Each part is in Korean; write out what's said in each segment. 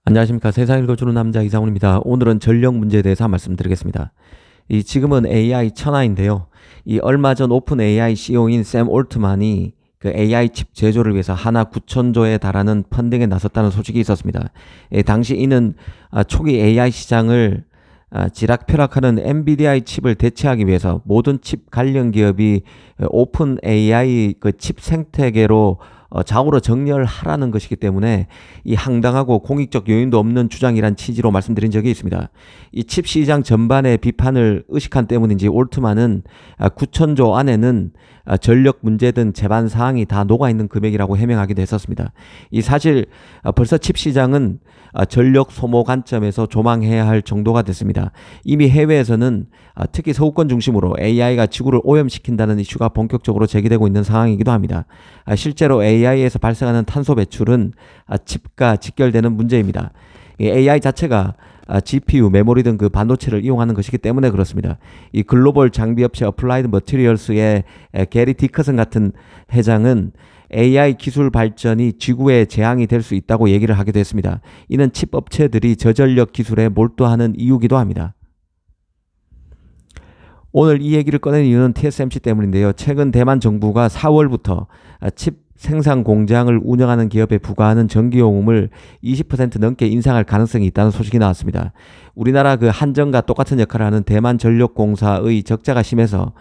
안녕하십니까. 세상 읽어주는 남자 이상훈입니다. 오늘은 전력 문제에 대해서 말씀드리겠습니다. 지금은 AI 천하인데요. 얼마 전 오픈 AI CEO인 샘 올트만이 그 AI 칩 제조를 위해서 하나 9천조에 달하는 펀딩에 나섰다는 소식이 있었습니다. 당시 이는 초기 AI 시장을 지락펴락하는 엔비디아의 칩을 대체하기 위해서 모든 칩 관련 기업이 오픈 AI 그 칩 생태계로 좌우로 정렬하라는 것이기 때문에 이 황당하고 공익적 요인도 없는 주장이란 취지로 말씀드린 적이 있습니다. 이 칩 시장 전반의 비판을 의식한 때문인지 올트만은 9천조 안에는 전력 문제 등 제반 사항이 다 녹아있는 금액이라고 해명하기도 했었습니다. 사실 벌써 칩 시장은 전력 소모 관점에서 조망해야 할 정도가 됐습니다. 이미 해외에서는 특히 서구권 중심으로 AI가 지구를 오염시킨다는 이슈가 본격적으로 제기되고 있는 상황이기도 합니다. 실제로 AI에서 발생하는 탄소 배출은 칩과 직결되는 문제입니다. AI 자체가 GPU, 메모리 등 그 반도체를 이용하는 것이기 때문에 그렇습니다. 이 글로벌 장비 업체 어플라이드 머티리얼스의 게리 디커슨 같은 회장은 AI 기술 발전이 지구에 재앙이 될 수 있다고 얘기를 하기도 했습니다. 이는 칩 업체들이 저전력 기술에 몰두하는 이유기도 합니다. 오늘 이 얘기를 꺼낸 이유는 TSMC 때문인데요. 최근 대만 정부가 4월부터 칩 생산 공장을 운영하는 기업에 부과하는 전기요금을 20% 넘게 인상할 가능성이 있다는 소식이 나왔습니다. 우리나라 그 한전과 똑같은 역할을 하는 대만전력공사의 적자가 심해서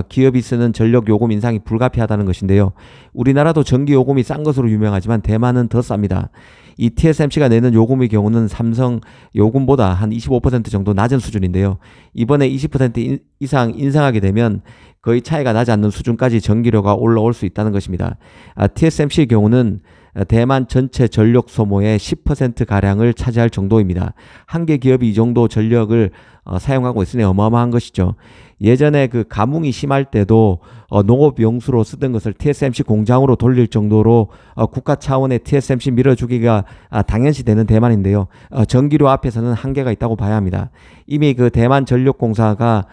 기업이 쓰는 전력 요금 인상이 불가피하다는 것인데요. 우리나라도 전기요금이 싼 것으로 유명하지만 대만은 더 쌉니다. 이 TSMC가 내는 요금의 경우는 삼성 요금보다 한 25% 정도 낮은 수준인데요. 이번에 20% 이상 인상하게 되면 거의 차이가 나지 않는 수준까지 전기료가 올라올 수 있다는 것입니다. TSMC의 경우는 대만 전체 전력 소모의 10%가량을 차지할 정도입니다. 한 개 기업이 이 정도 전력을 사용하고 있으니 어마어마한 것이죠. 예전에 그 가뭄이 심할 때도 농업용수로 쓰던 것을 TSMC 공장으로 돌릴 정도로 국가 차원의 TSMC 밀어주기가 당연시 되는 대만인데요. 전기료 앞에서는 한계가 있다고 봐야 합니다. 이미 그 대만 전력공사가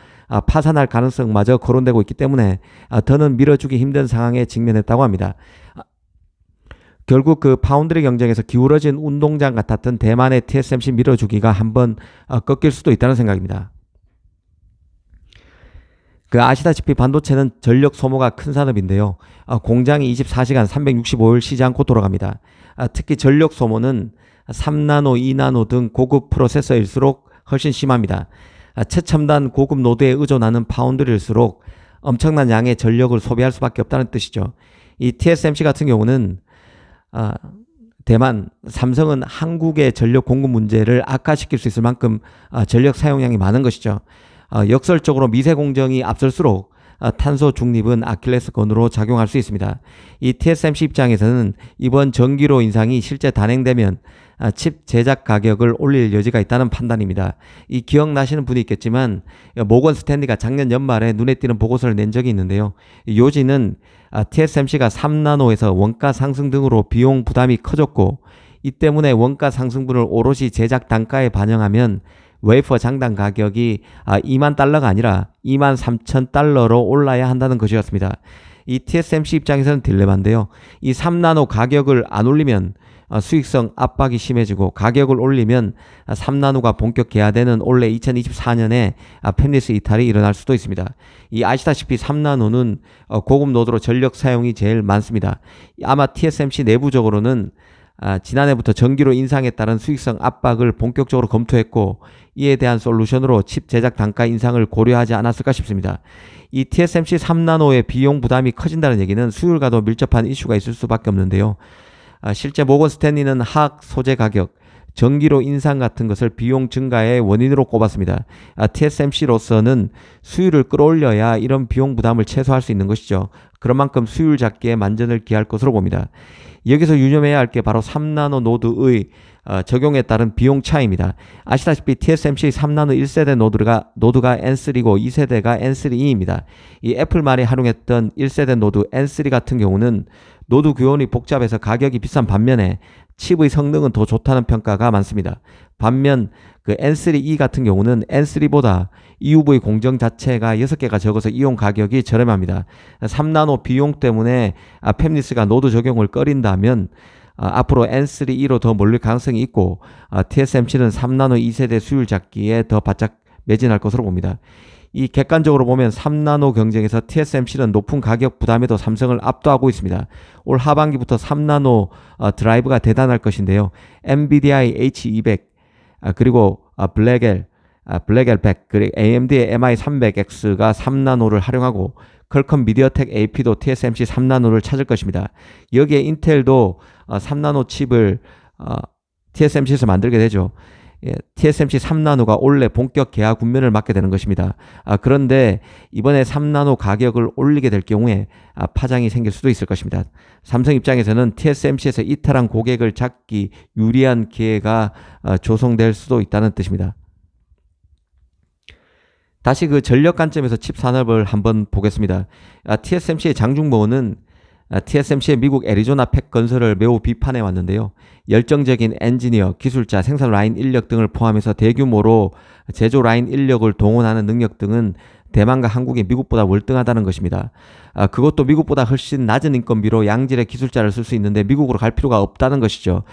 파산할 가능성마저 거론되고 있기 때문에 더는 밀어주기 힘든 상황에 직면했다고 합니다. 결국 그 파운드리 경쟁에서 기울어진 운동장 같았던 대만의 TSMC 밀어주기가 한번 꺾일 수도 있다는 생각입니다. 아시다시피 반도체는 전력 소모가 큰 산업인데요. 공장이 24시간 365일 쉬지 않고 돌아갑니다. 특히 전력 소모는 3나노, 2나노 등 고급 프로세서일수록 훨씬 심합니다. 최첨단 고급 노드에 의존하는 파운드리일수록 엄청난 양의 전력을 소비할 수밖에 없다는 뜻이죠. 이 TSMC 같은 경우는 대만, 삼성은 한국의 전력 공급 문제를 악화시킬 수 있을 만큼 전력 사용량이 많은 것이죠. 역설적으로 미세 공정이 앞설수록 탄소 중립은 아킬레스건으로 작용할 수 있습니다. 이 TSMC 입장에서는 이번 전기료 인상이 실제 단행되면 칩 제작 가격을 올릴 여지가 있다는 판단입니다. 기억나시는 분이 있겠지만 모건 스탠리가 작년 연말에 눈에 띄는 보고서를 낸 적이 있는데요. 요지는 TSMC가 3나노에서 원가 상승 등으로 비용 부담이 커졌고 이 때문에 원가 상승분을 오롯이 제작 단가에 반영하면 웨이퍼 장당 가격이 2만 달러가 아니라 2만 3천 달러로 올라야 한다는 것이었습니다. 이 TSMC 입장에서는 딜레마인데요. 이 3나노 가격을 안 올리면 수익성 압박이 심해지고 가격을 올리면 3나노가 본격 개화되는 올해 2024년에 팹리스 이탈이 일어날 수도 있습니다. 아시다시피 3나노는 고급 노드로 전력 사용이 제일 많습니다. 아마 TSMC 내부적으로는 지난해부터 전기료 인상에 따른 수익성 압박을 본격적으로 검토했고 이에 대한 솔루션으로 칩 제작 단가 인상을 고려하지 않았을까 싶습니다. 이 TSMC 3나노의 비용 부담이 커진다는 얘기는 수율과도 밀접한 이슈가 있을 수밖에 없는데요. 실제 모건 스탠리는 화학 소재 가격, 전기료 인상 같은 것을 비용 증가의 원인으로 꼽았습니다. TSMC로서는 수율을 끌어올려야 이런 비용 부담을 최소화할 수 있는 것이죠. 그런 만큼 수율 잡기에 만전을 기할 것으로 봅니다. 여기서 유념해야 할 게 바로 3나노 노드의 적용에 따른 비용 차이입니다. 아시다시피 TSMC 3나노 1세대 노드가 N3고 2세대가 N3E입니다. 이 애플만이 활용했던 1세대 노드 N3 같은 경우는 노드 규원이 복잡해서 가격이 비싼 반면에 칩의 성능은 더 좋다는 평가가 많습니다. 반면 그 N3E 같은 경우는 N3보다 EUV 공정 자체가 6개가 적어서 이용 가격이 저렴합니다. 3나노 비용 때문에 팹리스가 노드 적용을 꺼린다면 앞으로 N3E로 더 몰릴 가능성이 있고 TSMC는 3나노 2세대 수율 잡기에 더 바짝 매진할 것으로 봅니다. 이 객관적으로 보면 3나노 경쟁에서 TSMC는 높은 가격 부담에도 삼성을 압도하고 있습니다. 올 하반기부터 3나노 드라이브가 대단할 것인데요. NVIDIA H200 그리고 블랙엘 100 그리고 AMD의 MI300X가 3나노를 활용하고 퀄컴 미디어텍 AP도 TSMC 3나노를 찾을 것입니다. 여기에 인텔도 3나노 칩을 TSMC에서 만들게 되죠. TSMC 3나노가 올해 본격 개화 국면을 맞게 되는 것입니다. 그런데 이번에 3나노 가격을 올리게 될 경우에 파장이 생길 수도 있을 것입니다. 삼성 입장에서는 TSMC에서 이탈한 고객을 잡기 유리한 기회가 조성될 수도 있다는 뜻입니다. 다시 그 전력 관점에서 칩 산업을 한번 보겠습니다. TSMC의 장중모는 TSMC의 미국 애리조나 팩 건설을 매우 비판해 왔는데요. 열정적인 엔지니어, 기술자, 생산 라인 인력 등을 포함해서 대규모로 제조 라인 인력을 동원하는 능력 등은 대만과 한국이 미국보다 월등하다는 것입니다. 그것도 미국보다 훨씬 낮은 인건비로 양질의 기술자를 쓸 수 있는데 미국으로 갈 필요가 없다는 것이죠.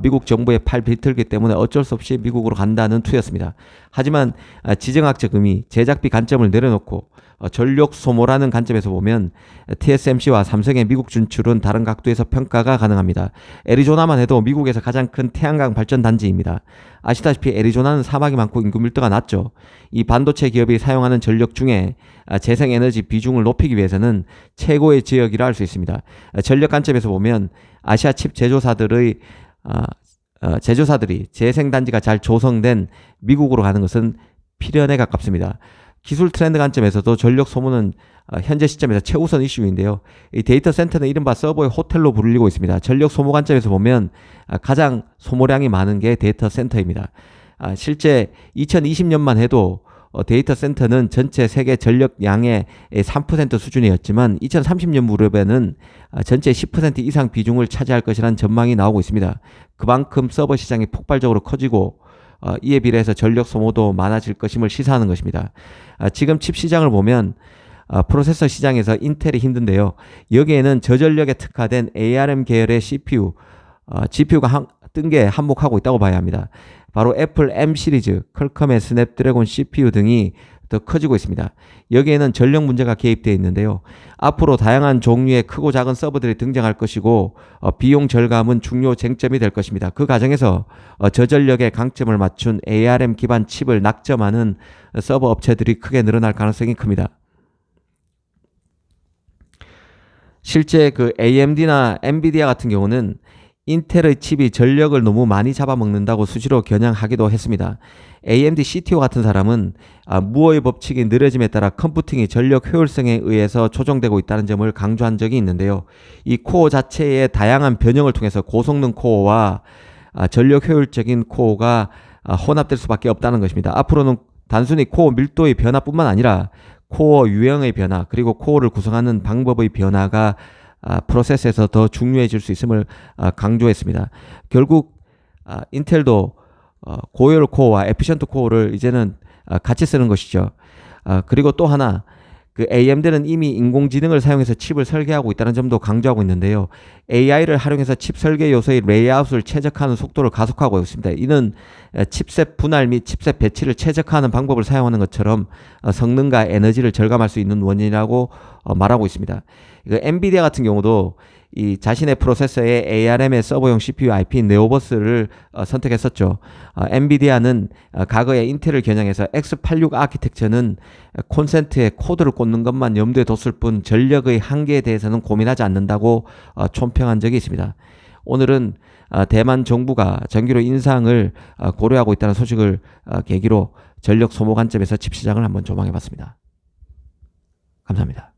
미국 정부의 팔 비틀기 때문에 어쩔 수 없이 미국으로 간다는 투였습니다. 하지만 지정학적 의미, 제작비 관점을 내려놓고 전력 소모라는 관점에서 보면 TSMC와 삼성의 미국 진출은 다른 각도에서 평가가 가능합니다. 애리조나만 해도 미국에서 가장 큰 태양광 발전 단지입니다. 아시다시피 애리조나는 사막이 많고 인구 밀도가 낮죠. 이 반도체 기업이 사용하는 전력 중에 재생에너지 비중을 높이기 위해서는 최고의 지역이라 할 수 있습니다. 전력 관점에서 보면 아시아 칩 제조사들이 재생단지가 잘 조성된 미국으로 가는 것은 필연에 가깝습니다. 기술 트렌드 관점에서도 전력 소모는 현재 시점에서 최우선 이슈인데요. 이 데이터 센터는 이른바 서버의 호텔로 불리고 있습니다. 전력 소모 관점에서 보면 가장 소모량이 많은 게 데이터 센터입니다. 실제 2020년만 해도 데이터 센터는 전체 세계 전력량의 3% 수준이었지만 2030년 무렵에는 전체 10% 이상 비중을 차지할 것이라는 전망이 나오고 있습니다. 그만큼 서버 시장이 폭발적으로 커지고 이에 비례해서 전력 소모도 많아질 것임을 시사하는 것입니다. 지금 칩 시장을 보면 프로세서 시장에서 인텔이 힘든데요. 여기에는 저전력에 특화된 ARM 계열의 GPU가 뜬 게 한몫하고 있다고 봐야 합니다. 바로 애플 M 시리즈, 퀄컴의 스냅드래곤 CPU 등이 더 커지고 있습니다. 여기에는 전력 문제가 개입되어 있는데요. 앞으로 다양한 종류의 크고 작은 서버들이 등장할 것이고 비용 절감은 중요 쟁점이 될 것입니다. 그 과정에서 저전력의 강점을 맞춘 ARM 기반 칩을 낙점하는 서버 업체들이 크게 늘어날 가능성이 큽니다. 실제 그 AMD나 엔비디아 같은 경우는 인텔의 칩이 전력을 너무 많이 잡아먹는다고 수시로 겨냥하기도 했습니다. AMD CTO 같은 사람은 무어의 법칙이 느려짐에 따라 컴퓨팅이 전력 효율성에 의해서 조정되고 있다는 점을 강조한 적이 있는데요. 이 코어 자체의 다양한 변형을 통해서 고성능 코어와 전력 효율적인 코어가 혼합될 수밖에 없다는 것입니다. 앞으로는 단순히 코어 밀도의 변화뿐만 아니라 코어 유형의 변화 그리고 코어를 구성하는 방법의 변화가 프로세스에서 더 중요해질 수 있음을 강조했습니다. 결국 인텔도 고효율 코어와 에피션트 코어를 이제는 같이 쓰는 것이죠. 그리고 또 하나 그 AMD는 이미 인공지능을 사용해서 칩을 설계하고 있다는 점도 강조하고 있는데요. AI를 활용해서 칩 설계 요소의 레이아웃을 최적화하는 속도를 가속하고 있습니다. 이는 칩셋 분할 및 칩셋 배치를 최적화하는 방법을 사용하는 것처럼 성능과 에너지를 절감할 수 있는 원인이라고 말하고 있습니다. 엔비디아 같은 경우도 이 자신의 프로세서에 ARM의 서버용 CPU IP인 네오버스를 선택했었죠. 엔비디아는 과거에 인텔을 겨냥해서 X86 아키텍처는 콘센트에 코드를 꽂는 것만 염두에 뒀을 뿐 전력의 한계에 대해서는 고민하지 않는다고 총평한 적이 있습니다. 오늘은 대만 정부가 전기료 인상을 고려하고 있다는 소식을 계기로 전력 소모 관점에서 칩 시장을 한번 조망해 봤습니다. 감사합니다.